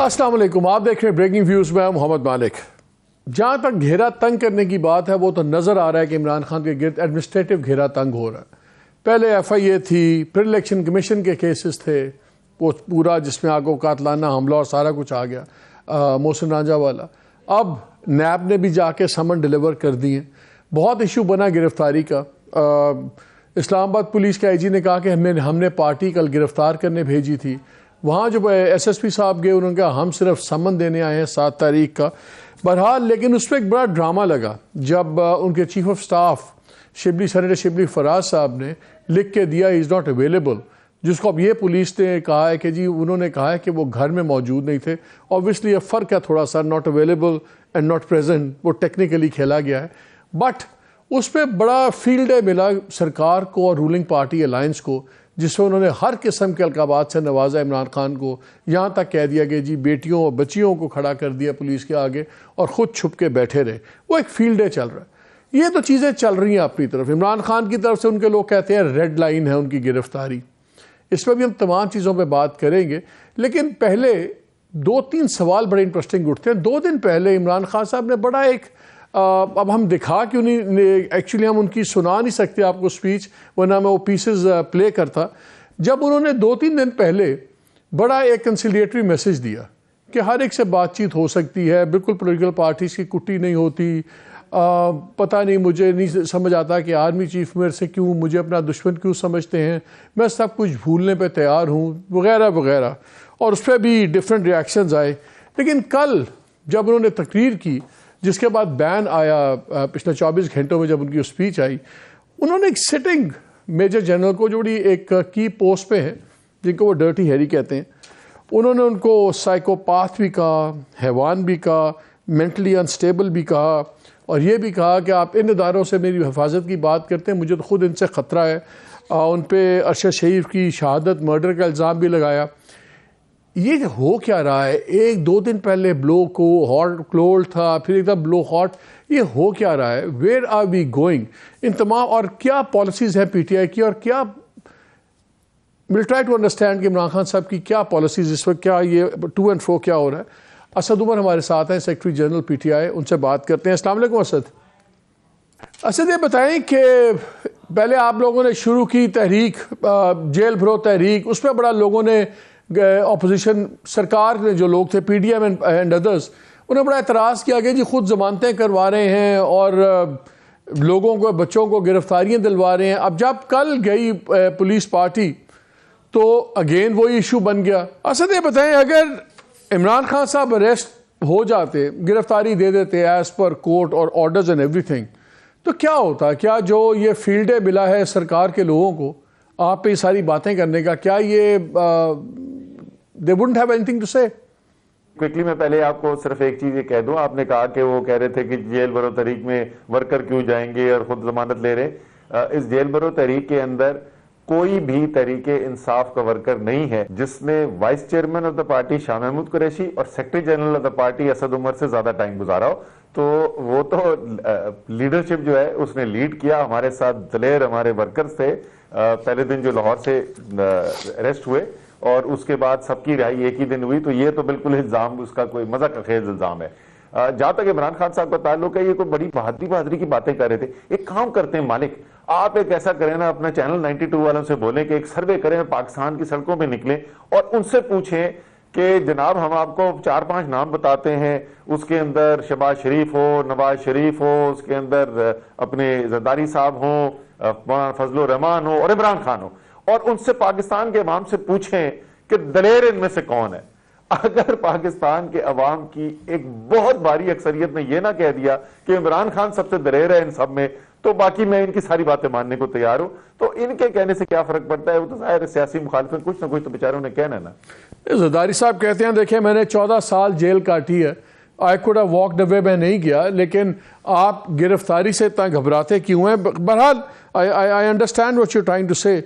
السلام علیکم، آپ دیکھ رہے ہیں بریکنگ ویوز میں محمد مالک۔ جہاں تک گھیرا تنگ کرنے کی بات ہے وہ تو نظر آ رہا ہے کہ عمران خان کے گرد ایڈمنسٹریٹو گھیرا تنگ ہو رہا ہے۔ پہلے ایف آئی اے تھی، پھر الیکشن کمیشن کے کیسز تھے، وہ پورا جس میں آپ کو قاتلانہ حملہ اور سارا کچھ آ گیا، محسن رانجھا والا۔ اب نیب نے بھی جا کے سمن ڈیلیور کر دیے۔ بہت ایشو بنا گرفتاری کا۔ اسلام آباد پولیس کے آئی جی نے کہا کہ ہم نے پارٹی کل گرفتار کرنے بھیجی تھی۔ وہاں جب ایس ایس پی صاحب گئے، انہوں نے کہا ہم صرف سمن دینے آئے ہیں 7 تاریخ کا۔ بہرحال لیکن اس پہ ایک بڑا ڈرامہ لگا جب ان کے chief of staff senator Shibli Faraz صاحب نے لکھ کے دیا از ناٹ اویلیبل، جس کو اب یہ پولیس نے کہا ہے کہ جی انہوں نے کہا ہے کہ وہ گھر میں موجود نہیں تھے۔ اوبویسلی یہ فرق ہے تھوڑا سا، not available and not present, وہ ٹیکنیکلی کھیلا گیا ہے، بٹ اس پہ بڑا فیلڈ ڈے ملا سرکار کو اور رولنگ پارٹی الائنس کو، جس میں انہوں نے ہر قسم کے القابات سے نوازا عمران خان کو، یہاں تک کہہ دیا کہ جی بیٹیوں اور بچیوں کو کھڑا کر دیا پولیس کے آگے اور خود چھپ کے بیٹھے رہے۔ وہ ایک فیلڈ ڈے چل رہا ہے۔ یہ تو چیزیں چل رہی ہیں اپنی طرف۔ عمران خان کی طرف سے ان کے لوگ کہتے ہیں ریڈ لائن ہے ان کی گرفتاری۔ اس پہ بھی ہم تمام چیزوں پہ بات کریں گے، لیکن پہلے 2-3 سوال بڑے انٹرسٹنگ اٹھتے ہیں۔ 2 دن پہلے عمران خان صاحب نے بڑا ایک اب ہم دکھا کیوں نہیں، ایکچولی ہم ان کی سنا نہیں سکتے آپ کو اسپیچ، ورنہ میں وہ پیسز پلے کرتا۔ جب انہوں نے 2-3 دن پہلے بڑا ایک کنسیلیٹری میسج دیا کہ ہر ایک سے بات چیت ہو سکتی ہے، بالکل پولیٹیکل پارٹیز کی کٹی نہیں ہوتی، پتہ نہیں مجھے نہیں سمجھ آتا کہ آرمی چیف میرے سے کیوں، مجھے اپنا دشمن کیوں سمجھتے ہیں، میں سب کچھ بھولنے پہ تیار ہوں، وغیرہ وغیرہ، اور اس پہ بھی ڈفرینٹ ریاکشنز آئے۔ لیکن کل جب انہوں نے تقریر کی، جس کے بعد بین آیا پچھلے 24 گھنٹوں میں، جب ان کی اسپیچ آئی، انہوں نے ایک سٹنگ میجر جنرل کو جو بڑی ایک کی پوسٹ پہ ہے، جن کو وہ ڈرٹی ہیری کہتے ہیں، انہوں نے ان کو سائیکوپاتھ بھی کہا، حیوان بھی کہا، مینٹلی انسٹیبل بھی کہا، اور یہ بھی کہا کہ آپ ان اداروں سے میری حفاظت کی بات کرتے ہیں، مجھے تو خود ان سے خطرہ ہے۔ ان پہ ارشد شریف کی شہادت مرڈر کا الزام بھی لگایا۔ یہ ہو کیا رہا ہے؟ 1-2 دن پہلے بلو کو ہاٹ کلولڈ تھا، پھر ایک دم بلو ہاٹ، یہ ہو کیا رہا ہے؟ Where are we going? ان تمام اور کیا پالیسیز ہیں پی ٹی آئی کی، اور کیا ول ٹرائی ٹو انڈرسٹینڈ کہ عمران خان صاحب کی کیا پالیسیز اس وقت، کیا یہ ٹو اینڈ فرو کیا ہو رہا ہے۔ اسد عمر ہمارے ساتھ ہیں، secretary general P T I, ان سے بات کرتے ہیں۔ السلام علیکم اسد۔ اسد یہ بتائیں کہ پہلے آپ لوگوں نے شروع کی تحریک، جیل بھرو تحریک، اس پہ بڑا لوگوں نے اپوزیشن سرکار کے جو لوگ تھے، P D M and others, انہوں نے بڑا اعتراض کیا کہ جی خود ضمانتیں کروا رہے ہیں اور لوگوں کو، بچوں کو گرفتاریاں دلوا رہے ہیں۔ اب جب کل گئی پولیس پارٹی تو اگین وہی ایشو بن گیا۔ اسد یہ بتائیں اگر عمران خان صاحب اریسٹ ہو جاتے، گرفتاری دے دیتے ایز پر کورٹ اور آرڈرز اینڈ ایوری تھنگ، تو کیا ہوتا؟ کیا جو یہ فیلڈ ڈے ملا ہے سرکار کے لوگوں کو آپ پہ یہ ساری باتیں کرنے کا، کیا یہ they wouldn't have anything to say؟ Quickly میں پہلے آپ کو صرف ایک چیز یہ کہہ دوں، آپ نے کہا کہ وہ کہہ رہے تھے کہ جیل برو تحریک میں ورکر کیوں جائیں گے اور خود ضمانت لے رہے۔ اس جیل برو تحریک کے اندر کوئی بھی تحریک انصاف کا ورکر نہیں ہے جس نے vice chairman of the party Shah Mahmood Qureshi اور secretary general of the party Asad Umar سے زیادہ ٹائم گزارا ہو۔ تو وہ تو لیڈرشپ جو ہے اس نے لیڈ کیا، ہمارے ساتھ دلیر ہمارے ورکرز تھے پہلے دن جو لاہور سے اریسٹ ہوئے، اور اس کے بعد سب کی رہائی ایک ہی دن ہوئی۔ تو یہ تو بالکل الزام اس کا کوئی مزہ کا خیز الزام ہے۔ جہاں تک عمران خان صاحب کا تعلق ہے، یہ کوئی بڑی بہادری کی باتیں کر رہے تھے۔ ایک کام کرتے ہیں مالک، آپ ایک ایسا کریں نا، اپنا چینل 92 والوں سے بولیں کہ ایک سروے کریں، پاکستان کی سڑکوں پہ نکلیں اور ان سے پوچھیں کہ جناب ہم آپ کو 4-5 نام بتاتے ہیں، اس کے اندر شہباز شریف ہو، نواز شریف ہو، اس کے اندر اپنے زرداری صاحب ہوں، فضل الرحمان ہو اور عمران خان ہو، اور ان سے پاکستان کے عوام سے پوچھیں کہ دلیر ان میں سے کون ہے۔ اگر پاکستان کے عوام کی ایک بہت باری اکثریت نے یہ نہ کہہ دیا کہ عمران خان سب سے دلیر ہے ان سب میں، تو باقی میں ان کی ساری باتیں ماننے کو تیار ہوں۔ تو ان کے کہنے سے کیا فرق پڑتا ہے؟ وہ تو ظاہر ہے سیاسی مخالفت کچھ نہ کچھ تو بیچاروں نے کہنا ہے نا۔ زرداری صاحب کہتے ہیں دیکھیں میں نے 14 سال جیل کاٹی ہے، آئی کوڈ ہیو واکڈ اوے، میں نہیں گیا، لیکن آپ گرفتاری سے اتنا گھبراتے کیوں ہیں؟ بہرحال I understand what you trying to say,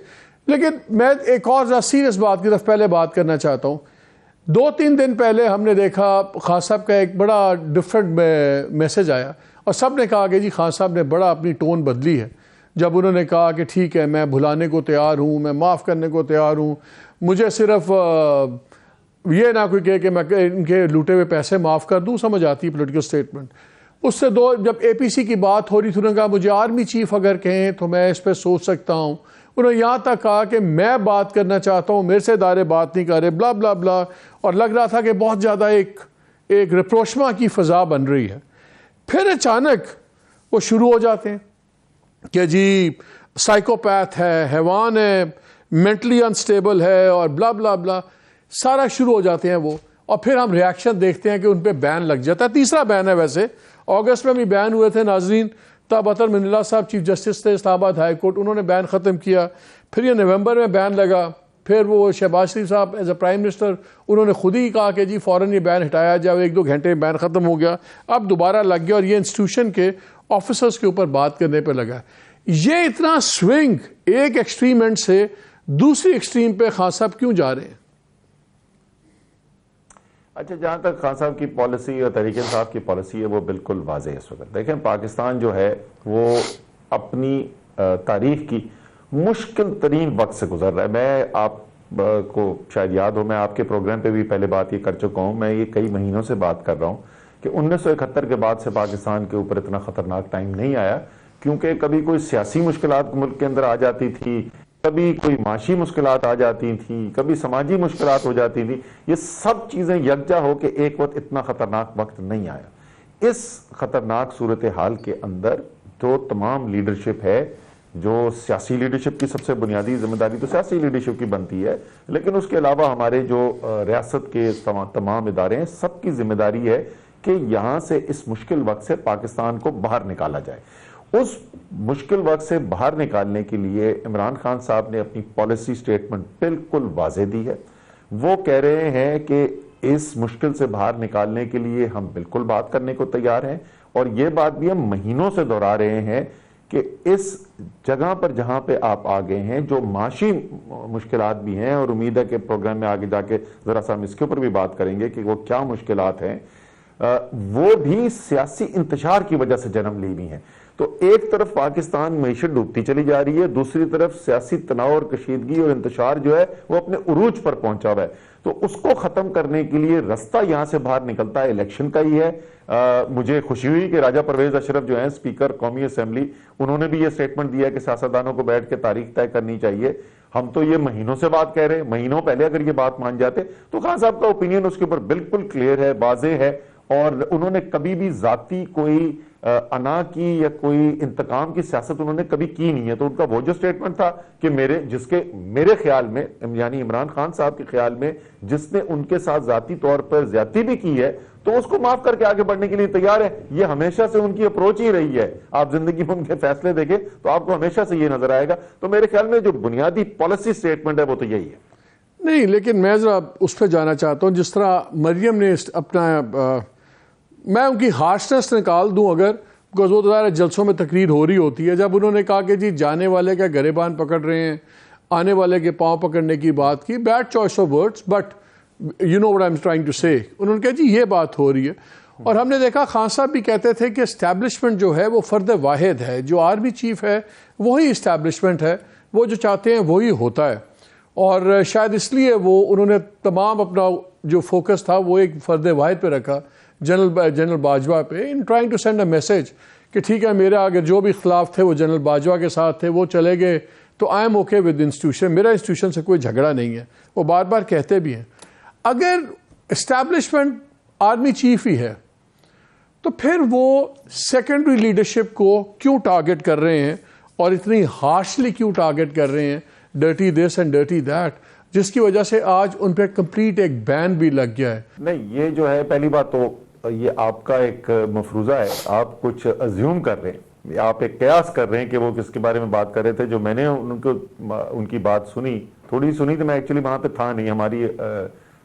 لیکن میں ایک اور سیریس بات کی طرف پہلے بات کرنا چاہتا ہوں۔ 2-3 دن پہلے ہم نے دیکھا خان صاحب کا ایک بڑا ڈفرینٹ میسج آیا، اور سب نے کہا کہ جی خان صاحب نے بڑا اپنی ٹون بدلی ہے، جب انہوں نے کہا کہ ٹھیک ہے میں بھلانے کو تیار ہوں، میں معاف کرنے کو تیار ہوں، مجھے صرف یہ نہ کوئی کہے کہ میں ان کے لوٹے ہوئے پیسے معاف کر دوں، سمجھ آتی ہے پولیٹیکل اسٹیٹمنٹ. اس سے دو جب اے پی سی کی بات ہو رہی تھی، انہوں نے کہا مجھے آرمی چیف اگر کہیں تو میں اس پہ سوچ سکتا ہوں. انہوں نے یہاں تک کہا کہ میں بات کرنا چاہتا ہوں، میرے سے ادارے بات نہیں کر رہے، بلا بلا بلا. اور لگ رہا تھا کہ بہت زیادہ ایک رپروشما کی فضا بن رہی ہے. پھر اچانک وہ شروع ہو جاتے ہیں کہ جی سائیکوپیتھ ہے، حیوان ہے، مینٹلی انسٹیبل ہے اور بلا بلا بلا، سارا شروع ہو جاتے ہیں وہ. اور پھر ہم ریاکشن دیکھتے ہیں کہ ان پہ بین لگ جاتا ہے. تیسرا بین ہے، ویسے اگست میں بھی بین ہوئے تھے ناظرین، تب اطہر من اللہ صاحب چیف جسٹس تھے اسلام آباد ہائی کورٹ، انہوں نے بین ختم کیا. پھر یہ نومبر میں بین لگا. پھر وہ شہباز شریف صاحب ایز اے پرائم منسٹر انہوں نے خود ہی کہا کہ جی فوراً یہ بین ہٹایا جائے، 1-2 گھنٹے میں بین ختم ہو گیا. اب دوبارہ لگ گیا اور یہ انسٹیٹیوشن کے آفیسرز کے اوپر بات کرنے پہ لگا. یہ اتنا سوئنگ ایک ایکسٹریم اینڈ سے دوسری ایکسٹریم پہ خان صاحب کیوں جا رہے ہیں؟ اچھا، جہاں تک خان صاحب کی پالیسی اور تحریک انصاف کی پالیسی ہے وہ بالکل واضح ہے اس وقت. دیکھیں پاکستان جو ہے وہ اپنی تاریخ کی مشکل ترین وقت سے گزر رہا ہے. میں آپ کو شاید یاد ہو، میں آپ کے پروگرام پہ بھی پہلے بات یہ کر چکا ہوں، میں یہ کئی مہینوں سے بات کر رہا ہوں کہ 1971 کے بعد سے پاکستان کے اوپر اتنا خطرناک ٹائم نہیں آیا، کیونکہ کبھی کوئی سیاسی مشکلات ملک کے اندر آ جاتی تھی، کبھی کوئی معاشی مشکلات آ جاتی تھیں، کبھی سماجی مشکلات ہو جاتی تھیں. یہ سب چیزیں یکجا ہو کے ایک وقت اتنا خطرناک وقت نہیں آیا. اس خطرناک صورتحال کے اندر جو تمام لیڈرشپ ہے، جو سیاسی لیڈرشپ کی سب سے بنیادی ذمہ داری تو سیاسی لیڈرشپ کی بنتی ہے، لیکن اس کے علاوہ ہمارے جو ریاست کے تمام ادارے ہیں، سب کی ذمہ داری ہے کہ یہاں سے اس مشکل وقت سے پاکستان کو باہر نکالا جائے. اس مشکل وقت سے باہر نکالنے کے لیے عمران خان صاحب نے اپنی پالیسی سٹیٹمنٹ بالکل واضح دی ہے. وہ کہہ رہے ہیں کہ اس مشکل سے باہر نکالنے کے لیے ہم بالکل بات کرنے کو تیار ہیں، اور یہ بات بھی ہم مہینوں سے دہرا رہے ہیں کہ اس جگہ پر جہاں پہ آپ آگئے ہیں، جو معاشی مشکلات بھی ہیں، اور امید ہے کہ پروگرام میں آگے جا کے ذرا سا ہم اس کے اوپر بھی بات کریں گے کہ وہ کیا مشکلات ہیں، وہ بھی سیاسی انتشار کی وجہ سے جنم لی ہوئی ہیں. تو ایک طرف پاکستان معیشت ڈوبتی چلی جا رہی ہے، دوسری طرف سیاسی تناؤ اور کشیدگی اور انتشار جو ہے وہ اپنے عروج پر پہنچا ہوا ہے. تو اس کو ختم کرنے کے لیے رستہ یہاں سے باہر نکلتا ہے الیکشن کا ہی ہے. مجھے خوشی ہوئی کہ راجہ پرویز اشرف جو ہیں اسپیکر قومی اسمبلی، انہوں نے بھی یہ سٹیٹمنٹ دیا کہ سیاستدانوں کو بیٹھ کے تاریخ طے کرنی چاہیے. ہم تو یہ مہینوں سے بات کہہ رہے ہیں، مہینوں پہلے اگر یہ بات مان جاتے تو خان صاحب کا اوپینین اس کے اوپر بالکل کلیئر ہے، واضح ہے، اور انہوں نے کبھی بھی ذاتی کوئی انا کی یا کوئی انتقام کی سیاست انہوں نے کبھی کی نہیں ہے. تو ان کا وہ جو سٹیٹمنٹ تھا کہ میرے خیال میں، یعنی عمران خان صاحب کے خیال میں، جس نے ان کے ساتھ ذاتی طور پر زیادتی بھی کی ہے تو اس کو معاف کر کے آگے بڑھنے کے لیے تیار ہے. یہ ہمیشہ سے ان کی اپروچ ہی رہی ہے. آپ زندگی میں ان کے فیصلے دیکھیں تو آپ کو ہمیشہ سے یہ نظر آئے گا. تو میرے خیال میں جو بنیادی پالیسی سٹیٹمنٹ ہے وہ تو یہی ہے. نہیں، لیکن میں ذرا اس پہ جانا چاہتا ہوں. جس طرح مریم نے اپنا میں ان کی ہارشنس نکال دوں اگر، بیکاز وہ ظاہر جلسوں میں تقریر ہو رہی ہوتی ہے، جب انہوں نے کہا کہ جی جانے والے کا گریبان پکڑ رہے ہیں، آنے والے کے پاؤں پکڑنے کی بات کی، bad choice of words, but you know what I am trying to say. انہوں نے کہا جی یہ بات ہو رہی ہے. اور ہم نے دیکھا خان صاحب بھی کہتے تھے کہ اسٹیبلشمنٹ جو ہے وہ فرد واحد ہے، جو آرمی چیف ہے وہی اسٹیبلشمنٹ ہے، وہ جو چاہتے ہیں وہی ہوتا ہے. اور شاید اس لیے انہوں نے تمام اپنا جو فوکس تھا وہ ایک فرد واحد پہ رکھا، جنرل باجوہ پہ، in trying to send a message کہ ٹھیک ہے، میرا اگر جو بھی اختلاف تھے وہ جنرل باجوہ کے ساتھ تھے، وہ چلے گئے تو I am okay with institution, میرا انسٹیٹیوشن سے کوئی جھگڑا نہیں ہے. وہ بار بار کہتے بھی ہیں. اگر اسٹیبلشمنٹ آرمی چیف ہی ہے تو پھر وہ سیکنڈری لیڈرشپ کو کیوں ٹارگٹ کر رہے ہیں اور اتنی ہارشلی کیوں ٹارگٹ کر رہے ہیں، dirty this and dirty that, جس کی وجہ سے آج ان پہ کمپلیٹ ایک بین بھی لگ گیا ہے. نہیں، یہ جو ہے پہلی بات تو یہ آپ کا ایک مفروضہ ہے، آپ کچھ ازیوم کر رہے ہیں، آپ ایک قیاس کر رہے ہیں کہ وہ کس کے بارے میں بات کر رہے تھے. جو میں نے ان کی بات سنی، تھوڑی سنی تو میں ایکچولی وہاں پہ تھا نہیں، ہماری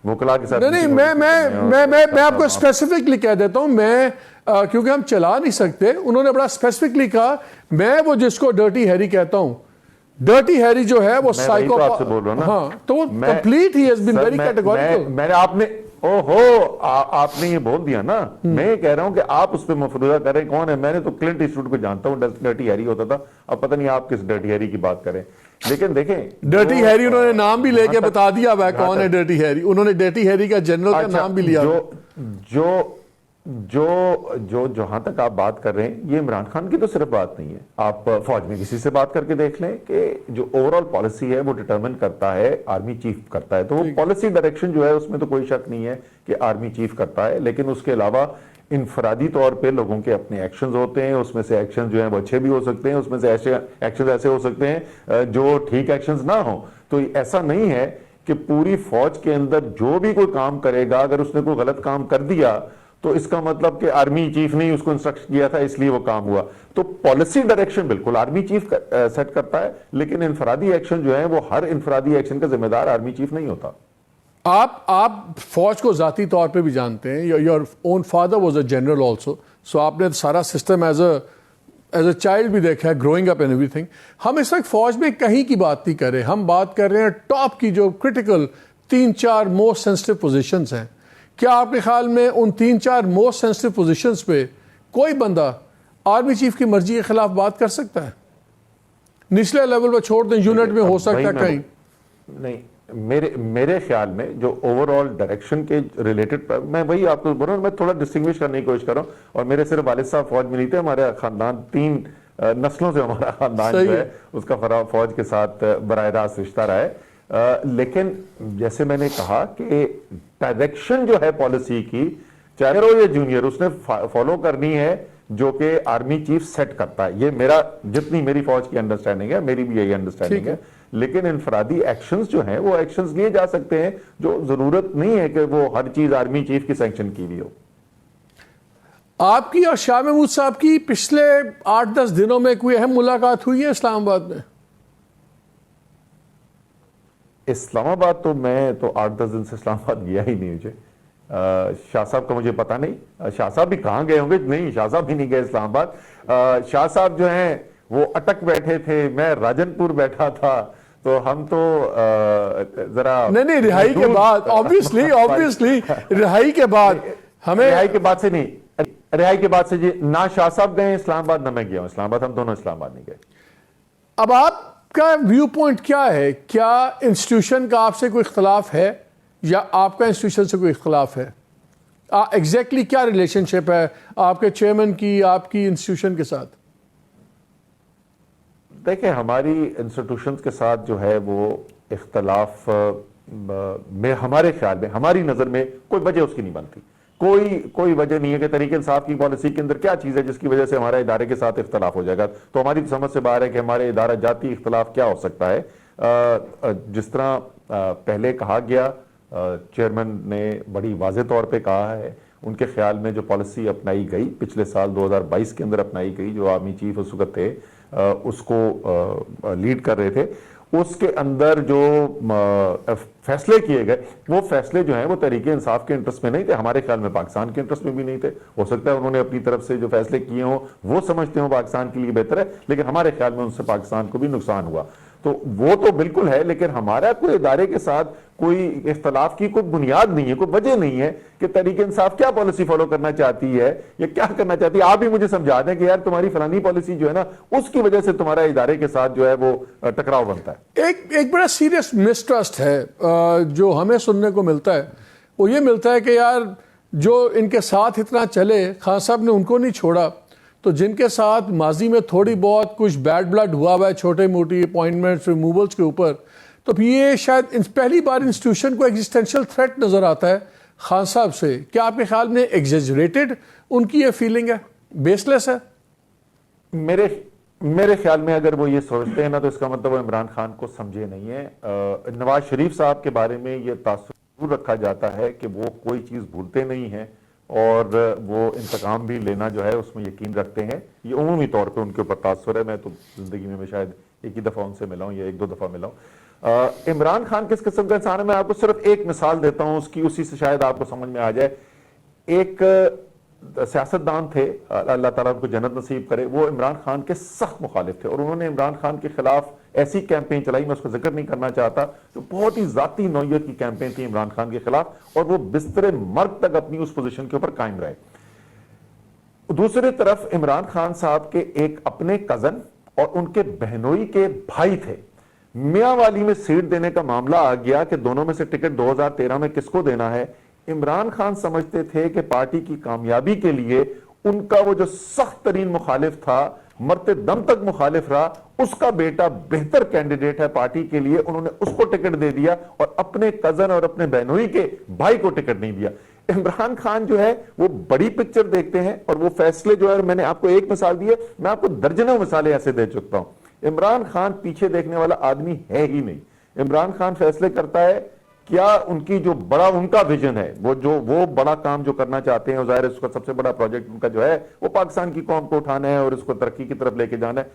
وکلا کے ساتھ. نہیں، میں آپ کو اسپیسیفکلی کہہ دیتا ہوں، میں کیونکہ ہم چلا نہیں سکتے، انہوں نے بڑا اسپیسیفکلی کہا، میں وہ جس کو ڈرٹی ہیری کہتا ہوں، ڈرٹی ہیری جو ہے وہ سائیکو، آپ سے بول رہا ہوں نا، ہاں، تو وہ complete he has been very categorical. میں نے آپ نے یہ بول دیا نا. میں یہ کہہ رہا ہوں کہ آپ اس پہ مفروضہ کر رہے ہیں. کون ہے؟ میں نے تو کلنٹ ایسٹ ووڈ کو جانتا ہوں، ڈرٹی ہیری ہوتا تھا. اب پتہ نہیں آپ کس ڈرٹی ہیری کی بات کریں. لیکن دیکھیں ڈرٹی ہیری انہوں نے نام بھی لے کے بتا دیا ہوا ہے کون ہے ڈرٹی ہیری. انہوں نے ڈرٹی ہیری کا جنرل کا نام بھی لیا. جو جہاں تک آپ بات کر رہے ہیں یہ عمران خان کی تو صرف بات نہیں ہے. آپ فوج میں کسی سے بات کر کے دیکھ لیں کہ جو اوور آل پالیسی ہے وہ ڈٹرمن کرتا ہے آرمی چیف کرتا ہے. تو وہ پالیسی ڈائریکشن جو ہے اس میں تو کوئی شک نہیں ہے کہ آرمی چیف کرتا ہے, لیکن اس کے علاوہ انفرادی طور پہ لوگوں کے اپنے ایکشنز ہوتے ہیں. اس میں سے ایکشنز جو ہیں وہ اچھے بھی ہو سکتے ہیں, اس میں سے ایکشنز ایسے ہو سکتے ہیں جو ٹھیک ایکشنز نہ ہوں. تو ایسا نہیں ہے کہ پوری فوج کے اندر جو بھی کوئی کام کرے گا اگر اس نے کوئی غلط کام کر دیا تو اس کا مطلب کہ آرمی چیف نے اس کو انسٹرکشن کیا تھا اس لیے وہ کام ہوا. تو پالیسی ڈائریکشن بالکل آرمی چیف سیٹ کرتا ہے, لیکن انفرادی ایکشن جو ہے وہ ہر انفرادی ایکشن کا ذمہ دار آرمی چیف نہیں ہوتا. آپ فوج کو ذاتی طور پہ بھی جانتے ہیں. Your own father was a general also, سو آپ نے سارا سسٹم ایز اے چائلڈ بھی دیکھا ہے, growing up and every thing. ہم اس وقت فوج میں کہیں کی بات نہیں کر رہے, ہم بات کر رہے ہیں ٹاپ کی جو کرٹیکل 3-4 موسٹ سینسٹیو پوزیشنز ہیں. کیا آپ کے خیال میں ان 3-4 موسٹ سینسٹیو پوزیشنز پہ کوئی بندہ آرمی چیف کی مرضی کے خلاف بات کر سکتا ہے؟ نچلے لیول پہ چھوڑ دیں, یونٹ میں ہو سکتا ہے کہیں نہیں. میرے خیال میں جو اوور آل ڈائریکشن کے ریلیٹڈ, میں وہی آپ کو بول رہا ہوں, میں تھوڑا ڈسٹنگوش کرنے کی کوشش کر رہا ہوں. اور میرے صرف والد صاحب فوج میں نہیں تھے, ہمارے خاندان 3 نسلوں سے ہمارا خاندان جو ہے اس کا فوج کے ساتھ براہ راست رشتہ رہا ہے. لیکن جیسے میں نے کہا کہ ڈائریکشن جو ہے پالیسی کی, چاہے ہو یا جونیئر, اس نے فالو کرنی ہے جو کہ آرمی چیف سیٹ کرتا ہے. یہ جتنی میری فوج کی انڈرسٹینڈنگ ہے, میری بھی یہی انڈرسٹینڈنگ ہے. لیکن انفرادی ایکشنز جو ہیں وہ ایکشنز لیے جا سکتے ہیں, جو ضرورت نہیں ہے کہ وہ ہر چیز آرمی چیف کی سینکشن کی بھی ہو. آپ کی اور شاہ محمود صاحب کی پچھلے 8-10 دنوں میں کوئی اہم ملاقات ہوئی ہے اسلام آباد میں؟ اسلام آباد تو میں تو 8-10 دن سے اسلام آباد گیا ہی نہیں. مجھے شاہ صاحب کا مجھے پتا نہیں, شاہ صاحب بھی کہاں گئے ہوں گے. نہیں, شاہ صاحب بھی نہیں گئے اسلام آباد. شاہ صاحب جو ہیں وہ اٹک بیٹھے تھے, میں راجن پور بیٹھا تھا, تو ہم تو ذرا نہیں رہائی کے بعد obviously رہائی کے بعد ہمیں رہائی کے بعد سے نہیں, رہائی کے بعد سے جی نہ شاہ صاحب گئے اسلام آباد نہ میں گیا ہوں اسلام آباد, ہم دونوں اسلام آباد نہیں گئے. اب آپ کا ویو پوائنٹ کیا ہے؟ کیا انسٹیٹیوشن کا آپ سے کوئی اختلاف ہے یا آپ کا انسٹیٹیوشن سے کوئی اختلاف ہے؟ ایگزیکٹلی کیا ریلیشن شپ ہے آپ کے چیئرمین کی آپ کی انسٹیٹیوشن کے ساتھ؟ دیکھیں, ہماری انسٹیٹیوشنز کے ساتھ جو ہے وہ اختلاف میں ہمارے خیال میں, ہماری نظر میں کوئی وجہ اس کی نہیں بنتی. کوئی وجہ نہیں ہے کہ تحریک انصاف کی پالیسی کے اندر کیا چیز ہے جس کی وجہ سے ہمارے ادارے کے ساتھ اختلاف ہو جائے گا. تو ہماری سمجھ سے باہر ہے کہ ہمارے ادارہ جاتی اختلاف کیا ہو سکتا ہے. جس طرح پہلے کہا گیا, چیئرمین نے بڑی واضح طور پہ کہا ہے, ان کے خیال میں جو پالیسی اپنائی گئی پچھلے سال 2022 کے اندر اپنائی گئی, جو آرمی چیف اس وقت تھے اس کو لیڈ کر رہے تھے, اس کے اندر جو فیصلے کیے گئے وہ فیصلے جو ہیں وہ تحریک انصاف کے انٹرسٹ میں نہیں تھے. ہمارے خیال میں پاکستان کے انٹرسٹ میں بھی نہیں تھے. ہو سکتا ہے انہوں نے اپنی طرف سے جو فیصلے کیے ہوں وہ سمجھتے ہوں پاکستان کے لیے بہتر ہے, لیکن ہمارے خیال میں ان سے پاکستان کو بھی نقصان ہوا. تو وہ تو بالکل ہے, لیکن ہمارا کوئی ادارے کے ساتھ کوئی اختلاف کی کوئی بنیاد نہیں ہے, کوئی وجہ نہیں ہے کہ تحریک انصاف کیا پالیسی فالو کرنا چاہتی ہے یا کیا کرنا چاہتی ہے. آپ ہی مجھے سمجھا دیں کہ یار تمہاری فلانی پالیسی جو ہے نا اس کی وجہ سے تمہارا ادارے کے ساتھ جو ہے وہ ٹکراؤ بنتا ہے. ایک بڑا سیریس مسٹرسٹ ہے جو ہمیں سننے کو ملتا ہے, وہ یہ ملتا ہے کہ یار جو ان کے ساتھ اتنا چلے, خان صاحب نے ان کو نہیں چھوڑا, تو جن کے ساتھ ماضی میں تھوڑی بہت کچھ بیڈ بلڈ ہوا ہے چھوٹے موٹی اپوائنٹمنٹس ریموولس کے اوپر, تو یہ شاید پہلی بار انسٹیٹیوشن کو ایگزسٹینشیل تھریٹ نظر آتا ہے خان صاحب سے. کیا آپ کے خیال میں ایگزیجریٹڈ ان کی یہ فیلنگ ہے, بیس لیس ہے؟ میرے خیال میں اگر وہ یہ سوچتے ہیں نا تو اس کا مطلب وہ عمران خان کو سمجھے نہیں ہے. نواز شریف صاحب کے بارے میں یہ تاثر رکھا جاتا ہے کہ وہ کوئی چیز بھولتے نہیں ہیں اور وہ انتقام بھی لینا جو ہے اس میں یقین رکھتے ہیں. یہ عمومی طور پہ ان کے اوپر تاثر ہے. میں تو زندگی میں شاید ایک ہی دفعہ ان سے ملا ہوں یا 1-2 دفعہ ملا ہوں. عمران خان کس قسم کا انسان ہے میں آپ کو صرف ایک مثال دیتا ہوں اسی سے شاید آپ کو سمجھ میں آ جائے. ایک سیاستدان تھے, اللہ تعالیٰ ان کو جنت نصیب کرے, وہ عمران خان کے سخت مخالف تھے اور انہوں نے عمران خان کے خلاف ایسی کیمپین چلائی, میں اس کا ذکر نہیں کرنا چاہتا, جو بہت ہی ذاتی نوعیت کی کیمپین تھی عمران خان کے خلاف, اور وہ بستر مرگ تک اپنی اس پوزیشن کے اوپر قائم رہے. دوسری طرف عمران خان صاحب کے ایک اپنے کزن اور ان کے بہنوئی کے بھائی تھے میاں والی میں سیٹ دینے کا معاملہ آ گیا کہ دونوں میں سے ٹکٹ 2013 میں کس کو دینا ہے. عمران خان سمجھتے تھے کہ پارٹی کی کامیابی کے لیے ان کا وہ جو سخت ترین مخالف تھا, مرتے دم تک مخالف رہا, اس کا بیٹا بہتر کینڈیڈیٹ ہے پارٹی کے لیے, انہوں نے اس کو ٹکٹ دے دیا اور اپنے کزن اور اپنے بہنوئی کے بھائی کو ٹکٹ نہیں دیا. عمران خان جو ہے وہ بڑی پکچر دیکھتے ہیں اور وہ فیصلے جو ہے, میں نے آپ کو ایک مثال دی ہے, میں آپ کو درجنوں مثالیں ایسے دے چکتا ہوں. عمران خان پیچھے دیکھنے والا آدمی ہے ہی نہیں. عمران خان فیصلے کرتا ہے کیا ان کی جو بڑا ان کا ویژن ہے, وہ بڑا کام جو کرنا چاہتے ہیں, ظاہر ہے اس کا سب سے بڑا پروجیکٹ ان کا جو ہے وہ پاکستان کی قوم کو اٹھانا ہے اور اس کو ترقی کی طرف لے کے جانا ہے.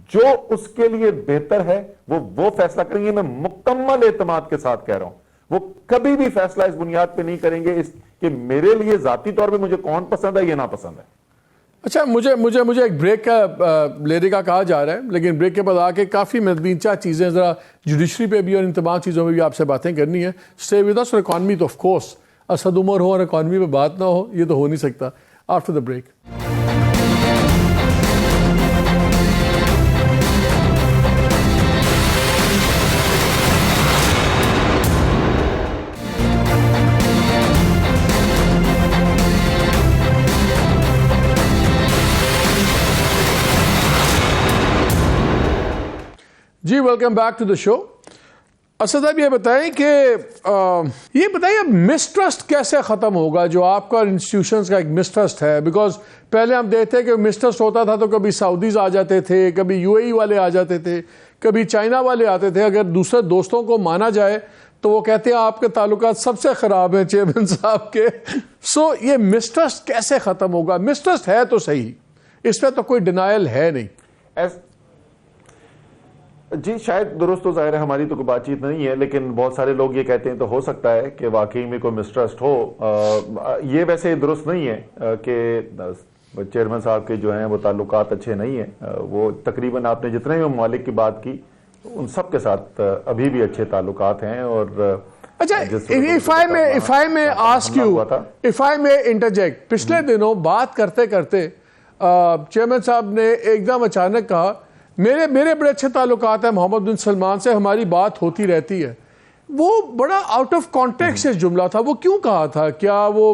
جو اس کے لیے بہتر ہے وہ فیصلہ کریں گے. میں مکمل اعتماد کے ساتھ کہہ رہا ہوں, وہ کبھی بھی فیصلہ اس بنیاد پہ نہیں کریں گے کہ میرے لیے ذاتی طور پہ مجھے کون پسند ہے یا ناپسند ہے. اچھا, مجھے ایک بریک کا لینے کا کہا جا رہا ہے, لیکن بریک کے بعد آ کے کافی مزید چار چیزیں ذرا جوڈیشری پہ بھی اور ان تمام چیزوں میں بھی آپ سے باتیں کرنی ہے. Stay with us. اور اکانومی تو آف کورس اسد عمر ہو اور اکانومی پہ بات نہ ہو, یہ تو ہو نہیں سکتا. After the break. جی welcome back to the show. Asad صاحب یہ بتائیں مسٹرسٹ کیسے ختم ہوگا, جو آپ کا انسٹیٹیوشنز کا ایک مسٹرسٹ ہے. بیکاز پہلے ہم دیکھتے کہ مسٹرسٹ ہوتا تھا تو کبھی سعودیز آ جاتے تھے, کبھی یو اے ای والے آ جاتے تھے, کبھی چائنا والے آتے تھے. اگر دوسرے دوستوں کو مانا جائے تو وہ کہتے ہیں آپ کے تعلقات سب سے خراب ہیں چیئرمین صاحب کے. سو یہ مسٹرسٹ کیسے ختم ہوگا؟ مسٹرسٹ ہے تو صحیح, اس پہ تو کوئی ڈینائل ہے نہیں. جی شاید درست, و ظاہر ہے ہماری تو کوئی بات چیت نہیں ہے, لیکن بہت سارے لوگ یہ کہتے ہیں تو ہو سکتا ہے کہ واقعی میں کوئی مسٹرسٹ ہو. یہ ویسے درست نہیں ہے کہ چیئرمین صاحب کے جو ہیں وہ تعلقات اچھے نہیں ہیں. وہ تقریباً آپ نے جتنے بھی ممالک کی بات کی ان سب کے ساتھ ابھی بھی اچھے تعلقات ہیں. اور اچھا, if I may interject, پچھلے دنوں بات کرتے کرتے چیئرمین صاحب نے ایک دم اچانک کہا میرے بڑے اچھے تعلقات ہیں محمد بن سلمان سے, ہماری بات ہوتی رہتی ہے. وہ بڑا آؤٹ آف کانٹیکسٹ جملہ تھا. وہ کیوں کہا تھا؟ کیا وہ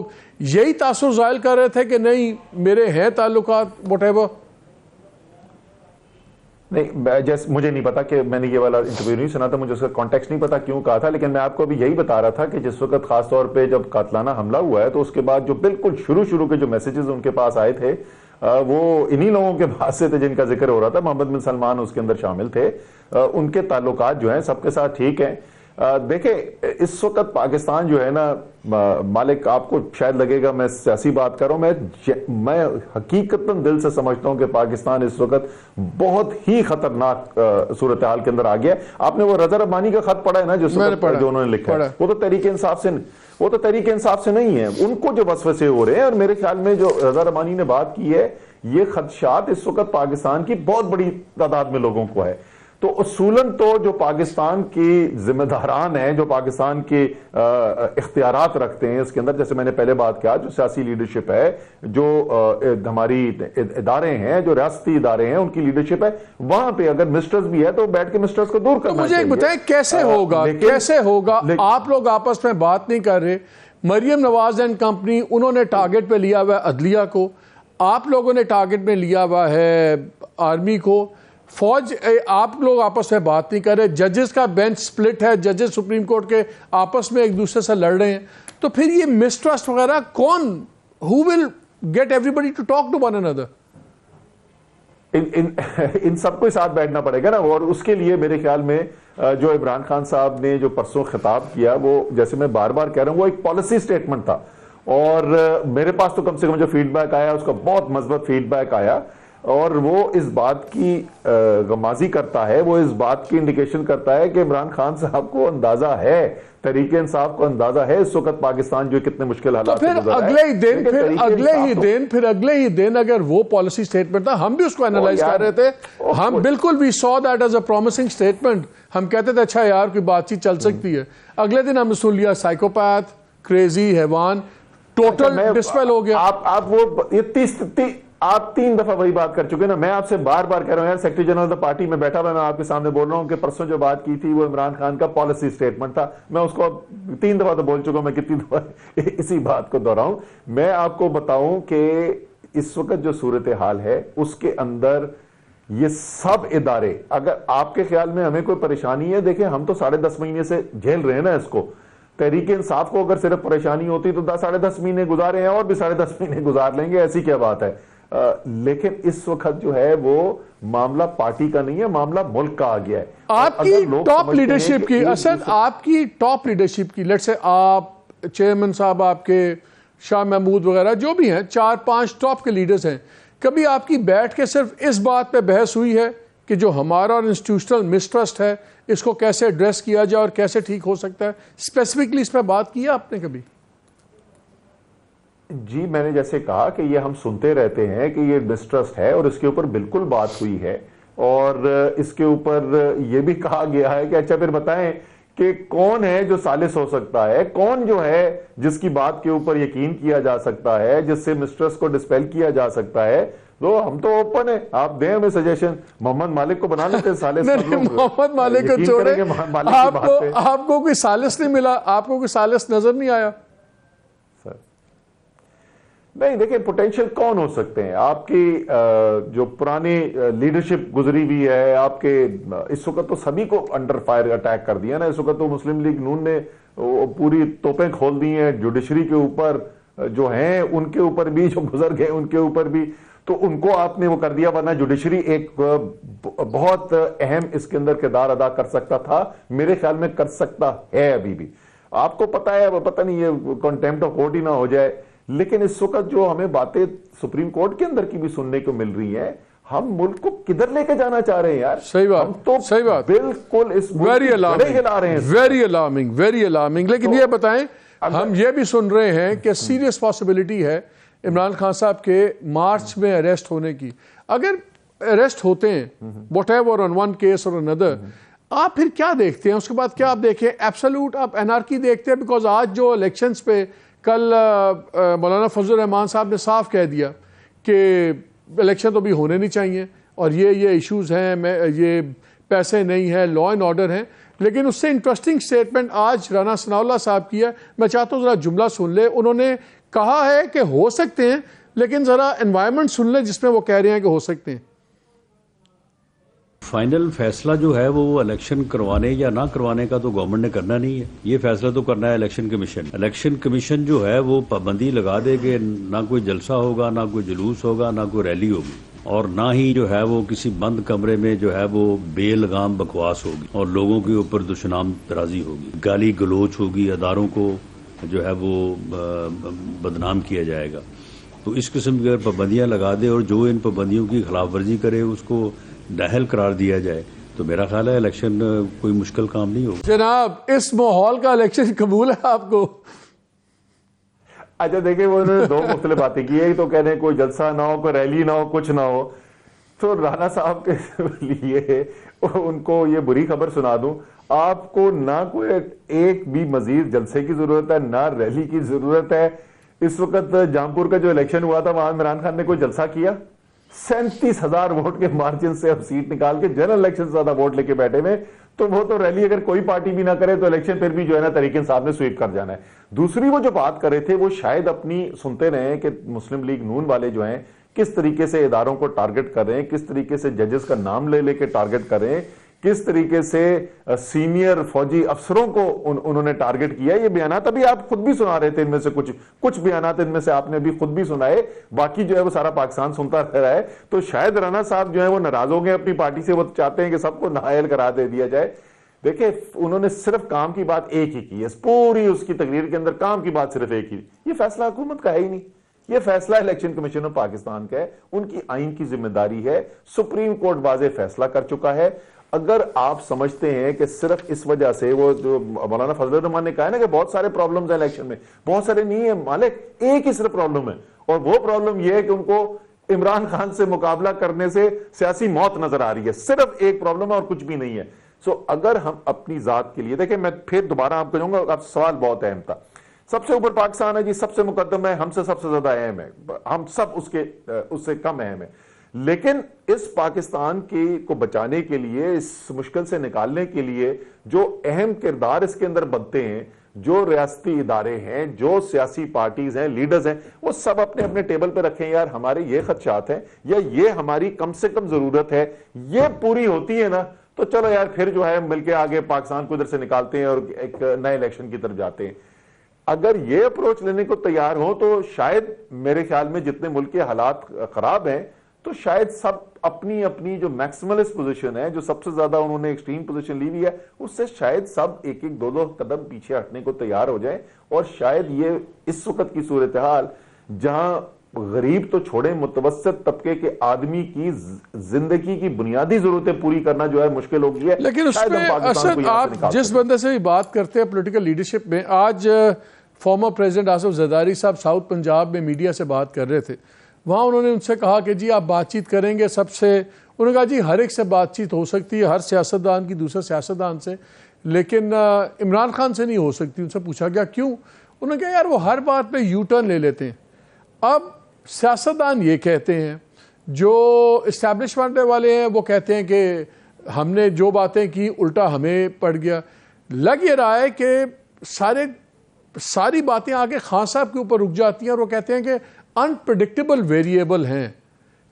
یہی تاثر ظاہر کر رہے تھے کہ نہیں میرے ہیں تعلقات وٹ ایور؟ نہیں, جیسے مجھے نہیں پتا کہ میں نے یہ والا انٹرویو نہیں سنا تھا, مجھے اس کا کانٹیکسٹ نہیں پتا کیوں کہا تھا. لیکن میں آپ کو ابھی یہی بتا رہا تھا کہ جس وقت خاص طور پہ جب قاتلانہ حملہ ہوا ہے تو اس کے بعد جو بالکل شروع کے جو میسیجز ان کے پاس آئے تھے وہ انہی لوگوں کے پاس سے تھے جن کا ذکر ہو رہا تھا. محمد بن سلمان اس کے اندر شامل تھے. ان کے تعلقات جو ہیں سب کے ساتھ ٹھیک ہیں. دیکھیں اس وقت پاکستان جو ہے نا مالک, آپ کو شاید لگے گا میں سیاسی بات کر رہا ہوں, میں حقیقتاً دل سے سمجھتا ہوں کہ پاکستان اس وقت بہت ہی خطرناک صورتحال کے اندر آ گیا. آپ نے وہ رضا ربانی کا خط پڑھا ہے نا جو انہوں نے لکھا ہے, وہ تو تحریک انصاف سے نہیں ہے. ان کو جو وسوسے ہو رہے ہیں, اور میرے خیال میں جو رضا ربانی نے بات کی ہے, یہ خدشات اس وقت پاکستان کی بہت بڑی تعداد میں لوگوں کو ہے. تو اصولاً تو جو پاکستان کی ذمہ داران ہیں, جو پاکستان کے اختیارات رکھتے ہیں اس کے اندر, جیسے میں نے پہلے بات کیا, جو سیاسی لیڈرشپ ہے, جو ہماری ادارے ہیں, جو ریاستی ادارے ہیں, ان کی لیڈرشپ ہے, وہاں پہ اگر مسٹرز بھی ہے تو بیٹھ کے مسٹرز کو دور کرنا چاہیے. مجھے بتائیں کیسے ہوگا؟ آپ لوگ آپس میں بات نہیں کر رہے. مریم نواز اینڈ کمپنی انہوں نے ٹارگٹ پہ لیا ہوا ہے عدلیہ کو, آپ لوگوں نے ٹارگٹ میں لیا ہوا ہے آرمی کو, فوج, آپ لوگ آپس میں بات نہیں کر رہے. ججز کا بینچ سپلٹ ہے, ججز سپریم کورٹ کے آپس میں ایک دوسرے سے لڑ رہے ہیں. تو پھر یہ مسٹرسٹ وغیرہ کون, who will get everybody to talk to one another? ان سب کو ساتھ بیٹھنا پڑے گا نا. اور اس کے لیے میرے خیال میں جو عمران خان صاحب نے جو پرسوں خطاب کیا, وہ جیسے میں بار بار کہہ رہا ہوں, وہ ایک پالیسی سٹیٹمنٹ تھا. اور میرے پاس تو کم سے کم جو فیڈ بیک آیا اس کا بہت مثبت فیڈ بیک آیا, اور وہ اس بات کی غمازی کرتا ہے, وہ اس بات کی انڈیکیشن کرتا ہے کہ عمران خان صاحب کو اندازہ ہے, تحریک انصاف کو اندازہ ہے اس وقت پاکستان جو کتنے مشکل حالات سے گزر رہا ہے. پھر اگلے ہی دن اگر وہ پالیسی سٹیٹمنٹ تھا, ہم بھی اس کو انالائز کر رہے تھے, ہم بالکل we saw that as a promising statement. ہم کہتے تھے اچھا یار کوئی بات چیت چل سکتی ہے. اگلے دن ہم نے سن لیا سائیکوپیتھ, کریزی, حیوان, ٹوٹل ڈسپیل ہو گیا. آپ وہ آپ 3 دفعہ وہی بات کر چکے نا. میں آپ سے بار بار کہہ رہا ہوں یار, secretary general of the party میں بیٹھا ہوا, میں آپ کے سامنے بول رہا ہوں کہ پرسوں جو بات کی تھی وہ عمران خان کا پالیسی سٹیٹمنٹ تھا. میں اس کو 3 دفعہ تو بول چکا ہوں, میں کتنی دفعہ اسی بات کو دہراؤں. میں آپ کو بتاؤں کہ اس وقت جو صورتحال ہے اس کے اندر یہ سب ادارے, اگر آپ کے خیال میں ہمیں کوئی پریشانی ہے, دیکھیں ہم تو 10.5 مہینے سے جھیل رہے ہیں نا اس کو. تحریک انصاف کو اگر صرف پریشانی ہوتی تو 10.5 مہینے گزارے ہیں, اور بھی 10.5 مہینے گزار لیں گے, ایسی کیا بات ہے. لیکن اس وقت جو ہے وہ معاملہ پارٹی کا نہیں ہے, معاملہ ملک کا آ گیا ہے. آپ کی ٹاپ لیڈرشپ کی, اسد آپ کی ٹاپ لیڈرشپ کی, لیٹس سے آپ چیئرمین صاحب, آپ کے شاہ محمود وغیرہ جو بھی ہیں, 4-5 ٹاپ کے لیڈرز ہیں, کبھی آپ کی بیٹھ کے صرف اس بات پہ بحث ہوئی ہے کہ جو ہمارا انسٹیٹیوشنل مسٹرسٹ ہے اس کو کیسے ایڈریس کیا جائے اور کیسے ٹھیک ہو سکتا ہے؟ اسپیسیفکلی اس پہ بات کی ہے آپ نے کبھی؟ جی, میں نے جیسے کہا کہ یہ ہم سنتے رہتے ہیں کہ یہ مسٹرسٹ ہے, اور اس کے اوپر بالکل بات ہوئی ہے, اور اس کے اوپر یہ بھی کہا گیا ہے کہ اچھا پھر بتائیں کہ کون ہے جو ثالث ہو سکتا ہے, کون جو ہے جس کی بات کے اوپر یقین کیا جا سکتا ہے, جس سے مسٹرس کو ڈسپیل کیا جا سکتا ہے. تو ہم تو اوپن ہیں, آپ دیں ہمیں سجیشن. محمد مالک کو بنا لیتے ہیں ثالث. محمد مالک کو چھوڑیں, آپ کو کوئی ثالث نہیں ملا, آپ کو کوئی ثالث نظر نہیں آیا؟ نہیں, دیکھیں پوٹینشیل کون ہو سکتے ہیں آپ کی جو پرانی لیڈرشپ گزری بھی ہے آپ کے. اس وقت تو سبھی کو انڈر فائر اٹیک کر دیا نا. اس وقت تو مسلم لیگ نون نے پوری توپیں کھول دی ہیں جوڈیشری کے اوپر, جو ہیں ان کے اوپر بھی, جو گزر گئے ان کے اوپر بھی. تو ان کو آپ نے وہ کر دیا, ورنہ جوڈیشری ایک بہت اہم اس کے اندر کردار ادا کر سکتا تھا, میرے خیال میں کر سکتا ہے ابھی بھی. آپ کو پتا ہے, پتہ نہیں یہ کنٹیمپٹ آف کورٹ ہی نہ ہو جائے, لیکن اس وقت جو ہمیں باتیں سپریم کورٹ کے اندر کی بھی سننے کو مل رہی ہیں, ہم ملک کو کدھر لے کے جانا چاہ رہے ہیں یار. صحیح بات, ہم تو صحیح بات, بالکل اس ملک کی جڑیں ہلا رہے ہیں. Very alarming, very alarming. لیکن یہ بتائیں, ہم یہ بھی سن رہے ہیں کہ سیریس پاسبلٹی ہے عمران خان صاحب کے مارچ میں اریسٹ ہونے کی. اگر اریسٹ ہوتے ہیں what ever on one case اور اندر, آپ پھر کیا دیکھتے ہیں اس کے بعد؟ کیا آپ دیکھیں ایبسولوٹ آپ انارکی دیکھتے ہیں؟ بیکاز آج جو الیکشنز پہ کل مولانا فضل الرحمان صاحب نے صاف کہہ دیا کہ الیکشن تو بھی ہونے نہیں چاہیے, اور یہ ایشوز ہیں, یہ پیسے نہیں ہیں, لا اینڈ آرڈر ہیں. لیکن اس سے انٹرسٹنگ سٹیٹمنٹ آج رانا ثناء اللہ صاحب کی ہے. میں چاہتا ہوں ذرا جملہ سن لے. انہوں نے کہا ہے کہ ہو سکتے ہیں, لیکن ذرا انوائرمنٹ سن لیں جس میں وہ کہہ رہے ہیں کہ ہو سکتے ہیں. فائنل فیصلہ جو ہے وہ الیکشن کروانے یا نہ کروانے کا تو گورنمنٹ نے کرنا نہیں ہے, یہ فیصلہ تو کرنا ہے الیکشن کمیشن. الیکشن کمیشن جو ہے وہ پابندی لگا دے کہ نہ کوئی جلسہ ہوگا, نہ کوئی جلوس ہوگا, نہ کوئی ریلی ہوگی, اور نہ ہی جو ہے وہ کسی بند کمرے میں جو ہے وہ بے لگام بکواس ہوگی, اور لوگوں کے اوپر دشنام ترازی ہوگی, گالی گلوچ ہوگی, اداروں کو جو ہے وہ بدنام کیا جائے گا. تو اس قسم کی اگر پابندیاں لگا دے اور جو ان پابندیوں کی خلاف ورزی کرے اس کو نااہل قرار دیا جائے, تو میرا خیال ہے الیکشن کوئی مشکل کام نہیں ہوگا. جناب, اس ماحول کا الیکشن قبول ہے آپ کو؟ اچھا دیکھیں, وہ انہوں نے 2 مختلف باتیں کی ہے. تو کہہ رہے ہیں کوئی جلسہ نہ ہو, کوئی ریلی نہ ہو, کچھ نہ ہو. تو رانا صاحب کے لیے ان کو یہ بری خبر سنا دوں, آپ کو نہ کوئی ایک بھی مزید جلسے کی ضرورت ہے, نہ ریلی کی ضرورت ہے. اس وقت جامپور کا جو الیکشن ہوا تھا وہاں عمران خان نے کوئی جلسہ کیا؟ 37,000 ووٹ کے مارجن سے اب سیٹ نکال کے جنرل الیکشن سے زیادہ ووٹ لے کے بیٹھے میں. تو وہ تو ریلی اگر کوئی پارٹی بھی نہ کرے تو الیکشن پھر بھی جو ہے نا تحریک انصاف نے سویپ کر جانا ہے. دوسری وہ جو بات کر رہے تھے وہ شاید اپنی سنتے رہے کہ مسلم لیگ نون والے جو ہیں کس طریقے سے اداروں کو ٹارگٹ کر رہے ہیں, کس طریقے سے ججز کا نام لے لے کے ٹارگٹ کر رہے ہیں, کس طریقے سے سینئر فوجی افسروں کو انہوں نے ٹارگٹ کیا. یہ بیانات ابھی آپ خود بھی سنا رہے تھے, ان میں سے کچھ بیانات ان میں سے آپ نے ابھی خود بھی سنائے, باقی جو ہے وہ سارا پاکستان سنتا رہ رہا ہے. تو شاید رانا صاحب جو ہے وہ ناراض ہو گئے اپنی پارٹی سے, وہ چاہتے ہیں کہ سب کو نااہل کرا دے دیا جائے. دیکھیں, انہوں نے صرف کام کی بات ایک ہی کی ہے پوری اس کی تقریر کے اندر, کام کی بات صرف ایک ہی. یہ فیصلہ حکومت کا ہے ہی نہیں, یہ فیصلہ الیکشن کمیشن آف پاکستان کا ہے, ان کی آئین کی ذمہ داری ہے. سپریم کورٹ واضح فیصلہ کر چکا ہے. اگر آپ سمجھتے ہیں کہ صرف اس وجہ سے, وہ جو مولانا فضل الرحمان نے کہا ہے نا کہ بہت سارے پرابلمز ہیں الیکشن میں, بہت سارے نہیں ہیں مالک, ایک ہی صرف پرابلم ہے, اور وہ پرابلم یہ ہے کہ ان کو عمران خان سے مقابلہ کرنے سے سیاسی موت نظر آ رہی ہے. صرف ایک پرابلم ہے اور کچھ بھی نہیں ہے. اگر ہم اپنی ذات کے لیے دیکھیں, میں پھر دوبارہ آپ کو کہوں گا, آپ سوال بہت اہم تھا. سب سے اوپر پاکستان ہے جی، سب سے مقدم ہے، ہم سے سب سے زیادہ اہم ہے، ہم سب اس سے کم اہم ہے. لیکن اس پاکستان کو بچانے کے لیے، اس مشکل سے نکالنے کے لیے جو اہم کردار اس کے اندر بنتے ہیں، جو ریاستی ادارے ہیں، جو سیاسی پارٹیز ہیں، لیڈرز ہیں، وہ سب اپنے اپنے ٹیبل پہ رکھیں یار ہمارے یہ خدشات ہیں یا یہ ہماری کم سے کم ضرورت ہے، یہ پوری ہوتی ہے نا تو چلو یار پھر جو ہے مل کے آگے پاکستان کو ادھر سے نکالتے ہیں اور ایک نئے الیکشن کی طرف جاتے ہیں. اگر یہ اپروچ لینے کو تیار ہو تو شاید میرے خیال میں جتنے ملک کے حالات خراب ہیں تو شاید سب اپنی اپنی جو میکسیملسٹ پوزیشن ہے، جو سب سے زیادہ انہوں نے ایکسٹریم پوزیشن لی ہوئی ہے، اس سے شاید سب ایک ایک دو قدم پیچھے ہٹنے کو تیار ہو جائیں. اور شاید یہ اس وقت کی صورتحال جہاں غریب تو چھوڑیں، متوسط طبقے کے آدمی کی زندگی کی بنیادی ضرورتیں پوری کرنا جو ہے مشکل ہو گئی ہے. لیکن اس میں اسد آپ جس بندے سے بھی بات کرتے ہیں پولیٹیکل لیڈرشپ میں، آج فارمر پریزیڈنٹ آصف زرداری صاحب ساؤتھ پنجاب میں میڈیا سے بات کر رہے تھے. وہاں انہوں نے ان سے کہا کہ جی آپ بات چیت کریں گے سب سے. انہوں نے کہا جی ہر ایک سے بات چیت ہو سکتی ہے، ہر سیاستدان کی دوسرے سیاستدان سے، لیکن عمران خان سے نہیں ہو سکتی. ان سے پوچھا گیا کیوں؟ انہوں نے کہا یار وہ ہر بات پہ یو ٹرن لے لیتے ہیں. اب سیاستدان یہ کہتے ہیں، جو اسٹیبلشمنٹ والے ہیں وہ کہتے ہیں کہ ہم نے جو باتیں کی الٹا ہمیں پڑ گیا. لگ یہ رہا ہے کہ ساری باتیں آگے خان صاحب کے اوپر رک جاتی ہیں اور وہ کہتے ہیں کہ انپریڈکٹیبل ویریبل ہیں.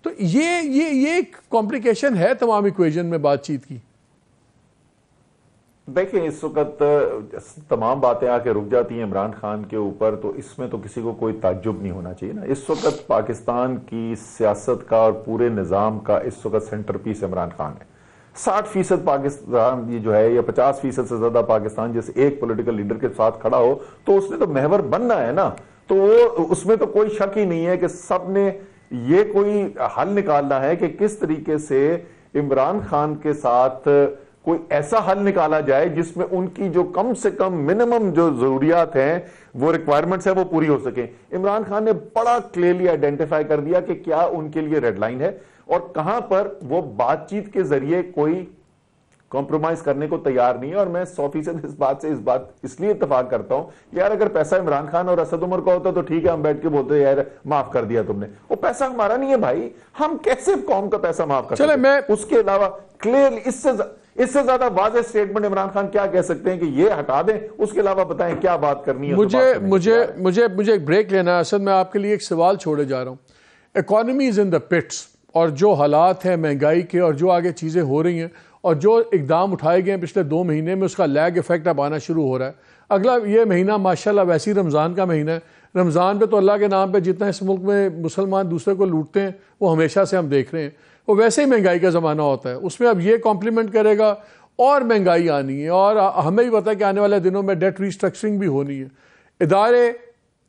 تو یہ ایک کمپلیکیشن ہے تمام ایکویژن میں بات چیت کی. دیکھیں اس وقت تمام باتیں آ کے رک جاتی ہیں عمران خان کے اوپر، تو اس میں تو کسی کو کوئی تعجب نہیں ہونا چاہیے نا. اس وقت پاکستان کی سیاست کا اور پورے نظام کا اس وقت سینٹر پیس عمران خان ہے. 60% پاکستان یہ جو ہے یا 50% سے زیادہ پاکستان جیسے ایک پولیٹیکل لیڈر کے ساتھ کھڑا ہو تو اس نے تو محور بننا ہے نا. تو اس میں تو کوئی شک ہی نہیں ہے کہ سب نے یہ کوئی حل نکالنا ہے کہ کس طریقے سے عمران خان کے ساتھ کوئی ایسا حل نکالا جائے جس میں ان کی جو کم سے کم منیمم جو ضروریات ہیں، وہ ریکوائرمنٹس ہیں، وہ پوری ہو سکیں. عمران خان نے بڑا کلیئرلی آئیڈینٹیفائی کر دیا کہ کیا ان کے لیے ریڈ لائن ہے اور کہاں پر وہ بات چیت کے ذریعے کوئی کمپرومائز کرنے کو تیار نہیں ہے. اور میں 100% اس بات اس لیے اتفاق کرتا ہوں یار اگر پیسہ عمران خان اور اسد عمر کا ہوتا تو ٹھیک ہے، ہم بیٹھ کے بولتے یار معاف کر دیا تم نے. وہ پیسہ ہمارا نہیں ہے بھائی، ہم کیسے قوم کا پیسہ معاف کر سکتے ہیں؟ اس کے علاوہ کلیئرلی اس سے زیادہ واضح سٹیٹمنٹ عمران خان کیا کہہ سکتے ہیں کہ یہ ہٹا دیں، اس کے علاوہ بتائیں کیا بات کرنی ہے. مجھے ایک بریک لینا ہے اسد. میں آپ کے لیے ایک سوال چھوڑے جا رہا ہوں. اکانومی از ان دا پٹس، اور جو حالات ہیں مہنگائی کے اور جو آگے چیزیں ہو رہی ہیں اور جو اقدام اٹھائے گئے ہیں پچھلے 2 مہینے میں، اس کا لیگ افیکٹ اب آنا شروع ہو رہا ہے. اگلا یہ مہینہ ماشاءاللہ ویسی رمضان کا مہینہ ہے. رمضان پہ تو اللہ کے نام پہ جتنا اس ملک میں مسلمان دوسرے کو لوٹتے ہیں وہ ہمیشہ سے ہم دیکھ رہے ہیں. وہ ویسے ہی مہنگائی کا زمانہ ہوتا ہے، اس میں اب یہ کمپلیمنٹ کرے گا اور مہنگائی آنی ہے. اور ہمیں بھی پتہ ہے کہ آنے والے دنوں میں ڈیٹ ریسٹرکچرنگ بھی ہونی ہے.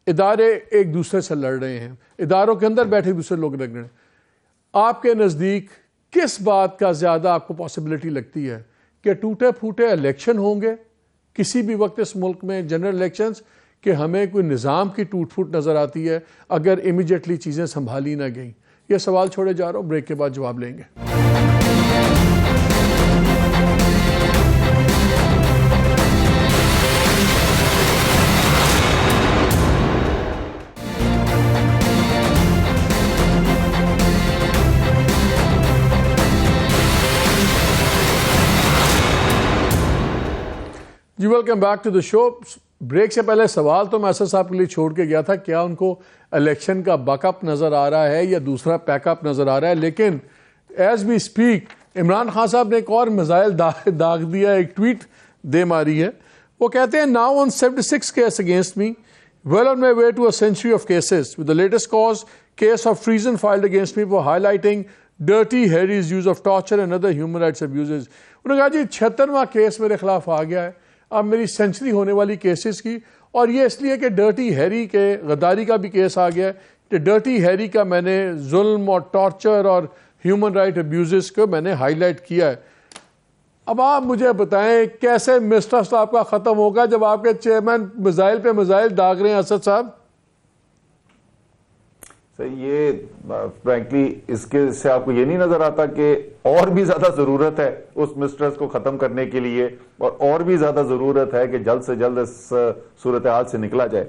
ادارے ایک دوسرے سے لڑ رہے ہیں، اداروں کے اندر بیٹھے دوسرے لوگ لڑ رہے ہیں. آپ کے نزدیک کس بات کا زیادہ آپ کو پاسبلٹی لگتی ہے کہ ٹوٹے پھوٹے الیکشن ہوں گے کسی بھی وقت اس ملک میں، جنرل الیکشنز، کہ ہمیں کوئی نظام کی ٹوٹ پھوٹ نظر آتی ہے اگر امیڈیٹلی چیزیں سنبھالی نہ گئیں؟ یہ سوال چھوڑے جا رہا ہوں، بریک کے بعد جواب لیں گے. جی welcome back to the show. Break سے پہلے سوال تو میں اسد صاحب کے لیے چھوڑ کے گیا تھا، کیا ان کو الیکشن کا بیک اپ نظر آ رہا ہے یا دوسرا پیک اپ نظر آ رہا ہے؟ لیکن as we speak Imran Khan صاحب نے ایک اور میزائل داغ دیا، ایک ٹویٹ دے ماری ہے. وہ کہتے ہیں now on 76 case against me, well on my way to a century of cases with the latest case of treason filed against me for highlighting dirty Harry's use of torture and other human rights abuses. انہوں نے کہا جی 76واں case میرے خلاف آ گیا ہے اب میری century ہونے والی کیسز کی، اور یہ اس لیے کہ ڈرٹی ہیری کے غداری کا بھی کیس آ گیا ہے کہ ڈرٹی ہیری کا میں نے ظلم اور ٹارچر اور ہیومن رائٹ ابیوزز کو میں نے ہائی لائٹ کیا ہے. اب آپ مجھے بتائیں کیسے مسٹرسٹ آپ کا ختم ہوگا جب آپ کے چیئرمین میزائل پہ میزائل داغ رہے ہیں اسد صاحب؟ یہ فرینکلی اس کے سے آپ کو یہ نہیں نظر آتا کہ اور بھی زیادہ ضرورت ہے اس مسٹرس کو ختم کرنے کے لیے اور بھی زیادہ ضرورت ہے کہ جلد سے جلد اس صورتحال سے نکلا جائے؟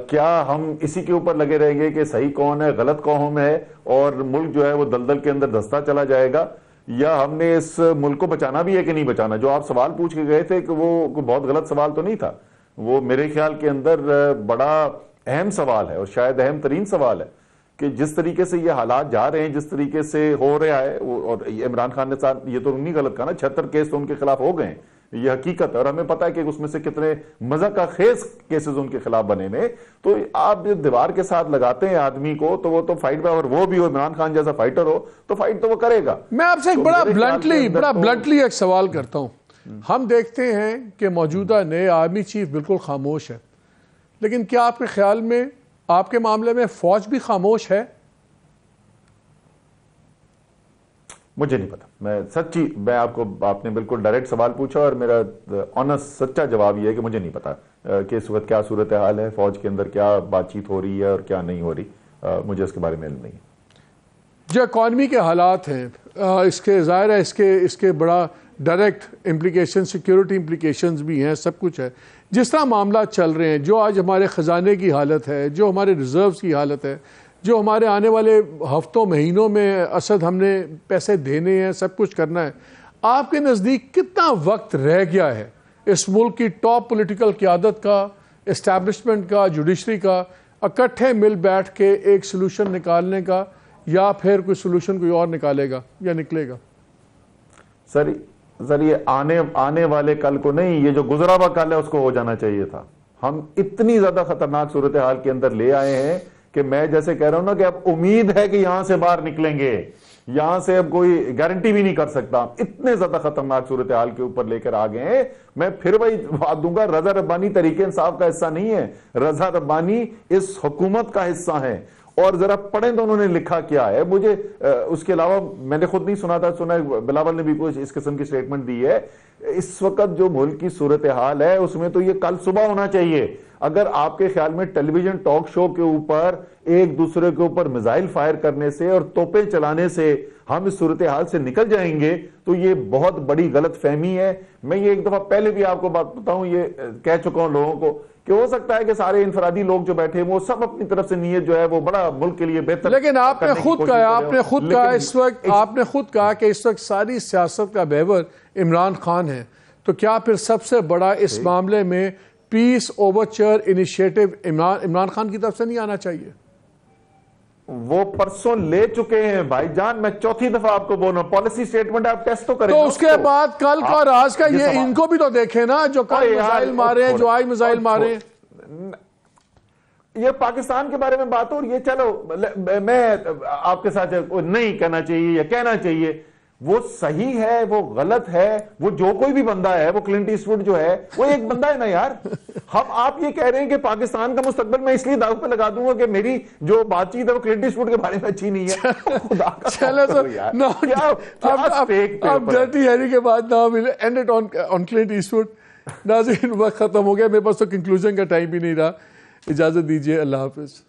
کیا ہم اسی کے اوپر لگے رہیں گے کہ صحیح کون ہے غلط کون ہے اور ملک جو ہے وہ دلدل کے اندر دھستا چلا جائے گا، یا ہم نے اس ملک کو بچانا بھی ہے کہ نہیں بچانا؟ جو آپ سوال پوچھ کے گئے تھے کہ وہ کوئی بہت غلط سوال تو نہیں تھا، وہ میرے خیال کے اندر بڑا اہم سوال ہے اور شاید اہم ترین سوال ہے کہ جس طریقے سے یہ حالات جا رہے ہیں، جس طریقے سے ہو رہا ہے، اور عمران خان نے یہ تو نہیں غلط کہا نا، 76 کیس تو ان کے خلاف ہو گئے ہیں، یہ حقیقت ہے، اور ہمیں پتا ہے کہ اس میں سے کتنے مزہ کا خیز کیسز ان کے خلاف بنے ہیں۔ تو آپ دیوار کے ساتھ لگاتے ہیں آدمی کو تو وہ تو فائٹ پہ، اور وہ بھی عمران خان جیسا فائٹر ہو تو فائٹ تو وہ کرے گا۔ میں آپ سے ایک بڑا بلنٹلی ایک سوال کرتا ہوں، ہم دیکھتے ہیں کہ موجودہ نئے آرمی چیف بالکل خاموش ہے، لیکن کیا آپ کے خیال میں آپ کے معاملے میں فوج بھی خاموش ہے؟ مجھے نہیں پتا، میں سچی، آپ نے بالکل ڈائریکٹ سوال پوچھا اور میرا آنسٹ سچا جواب یہ ہے کہ مجھے نہیں پتا کہ اس وقت کیا صورتحال ہے، فوج کے اندر کیا بات چیت ہو رہی ہے اور کیا نہیں ہو رہی، مجھے اس کے بارے میں علم نہیں ہے۔ جو اکانومی کے حالات ہیں، اس کے ظاہر ہے اس کے بڑا ڈائریکٹ امپلیکیشن، سیکیورٹی امپلیکیشنز بھی ہیں، سب کچھ ہے۔ جس طرح معاملات چل رہے ہیں، جو آج ہمارے خزانے کی حالت ہے، جو ہمارے ریزروز کی حالت ہے، جو ہمارے آنے والے ہفتوں مہینوں میں اسد ہم نے پیسے دینے ہیں، سب کچھ کرنا ہے، آپ کے نزدیک کتنا وقت رہ گیا ہے اس ملک کی ٹاپ پولیٹیکل قیادت کا، اسٹیبلشمنٹ کا، جوڈیشری کا، اکٹھے مل بیٹھ کے ایک سلوشن نکالنے کا، یا پھر کوئی سلوشن کوئی اور نکالے گا یا نکلے گا؟ سر یہ آنے والے کل کو نہیں، یہ جو گزرا ہوا کل ہے اس کو ہو جانا چاہیے تھا۔ ہم اتنی زیادہ خطرناک صورتحال کے اندر لے آئے ہیں کہ میں جیسے کہہ رہا ہوں نا کہ اب امید ہے کہ یہاں سے باہر نکلیں گے، یہاں سے اب کوئی گارنٹی بھی نہیں کر سکتا، اتنے زیادہ خطرناک صورتحال کے اوپر لے کر آ گئے ہیں۔ میں پھر وہی بات دوں گا، رضا ربانی تحریک انصاف کا حصہ نہیں ہے، رضا ربانی اس حکومت کا حصہ ہے۔ اور ذرا پڑھیں تو انہوں نے لکھا کیا ہے، مجھے اس کے علاوہ میں نے خود نہیں سنا تھا، سنا بلاول نے بھی کچھ اس قسم کی سٹیٹمنٹ دی ہے۔ اس وقت جو ملک کی صورتحال ہے اس میں تو یہ کل صبح ہونا چاہیے۔ اگر آپ کے خیال میں ٹیلی ویژن ٹاک شو کے اوپر ایک دوسرے کے اوپر میزائل فائر کرنے سے اور توپیں چلانے سے ہم اس صورتحال سے نکل جائیں گے تو یہ بہت بڑی غلط فہمی ہے۔ میں یہ ایک دفعہ پہلے بھی آپ کو بات بتاؤں، یہ کہہ چکا ہوں لوگوں کو کہ ہو سکتا ہے کہ سارے انفرادی لوگ جو بیٹھے وہ سب اپنی طرف سے نیت جو ہے وہ بڑا ملک کے لیے بہتر، لیکن آپ نے خود کہا کہ اس وقت ساری سیاست کا بیور عمران خان ہے، تو کیا پھر سب سے بڑا اس معاملے میں پیس اوورچر انیشیٹو عمران خان کی طرف سے نہیں آنا چاہیے؟ وہ پرسوں لے چکے ہیں بھائی جان، میں چوتھی دفعہ آپ کو بول رہا ہوں، پالیسی سٹیٹمنٹ آپ ٹیسٹ تو کریں، تو اس کے بعد کل کا اور آج کا یہ ان کو بھی تو دیکھیں نا، جو کل میزائل مارے ہیں، جو آج میزائل مارے ہیں۔ یہ پاکستان کے بارے میں بات ہو رہی ہے، چلو میں آپ کے ساتھ نہیں کہنا چاہیے یا کہنا چاہیے، وہ صحیح ہے، وہ غلط ہے، وہ جو کوئی بھی بندہ ہے، وہ کلنٹ ایسٹ وڈ جو ہے وہ ایک بندہ ہے نا یار۔ ہم آپ یہ کہہ رہے ہیں کہ پاکستان کا مستقبل میں اس لیے داؤ پہ لگا دوں گا کہ میری جو بات چیت ہے وہ کلنٹ ایسٹ وڈ کے بارے میں اچھی نہیں ہے۔ خدا کا چلو اب ڈرٹی ہیری کے بعد نا we'll end it on Clint Eastwood. ناظرین وقت ختم ہو گیا، میرے پاس تو کنکلوژن کا ٹائم بھی نہیں رہا، اجازت دیجیے، اللہ حافظ۔